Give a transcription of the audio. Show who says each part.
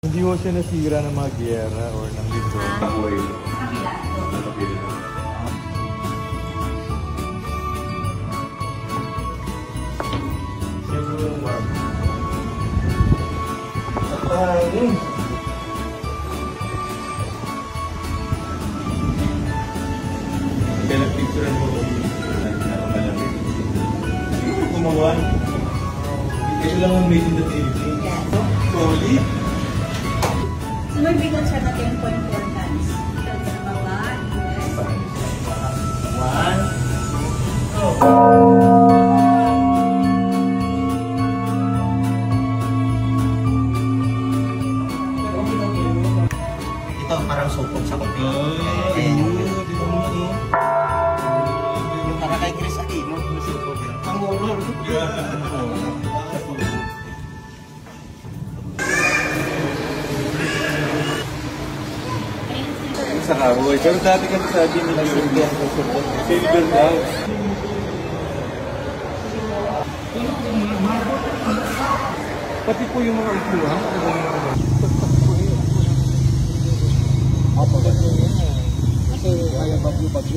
Speaker 1: Hindi mo siya nasira ng mga giyera or ng dito. Apoy. Kaya nag-picturean mo malamig. Gumawa. Ito lang ang made in the Philippines. Solid.
Speaker 2: May bigat siya na 10.4 tons. Sa baba, yes.
Speaker 3: 1, 2. Ito parang supog sa kopi. Yung para kay Chris Aquino. Ang horror.
Speaker 1: Sa kahoy. Pero dati kasi sabi nila silver daw. Pati po yung mga upuan.
Speaker 3: Kasi kaya bagyo kasi.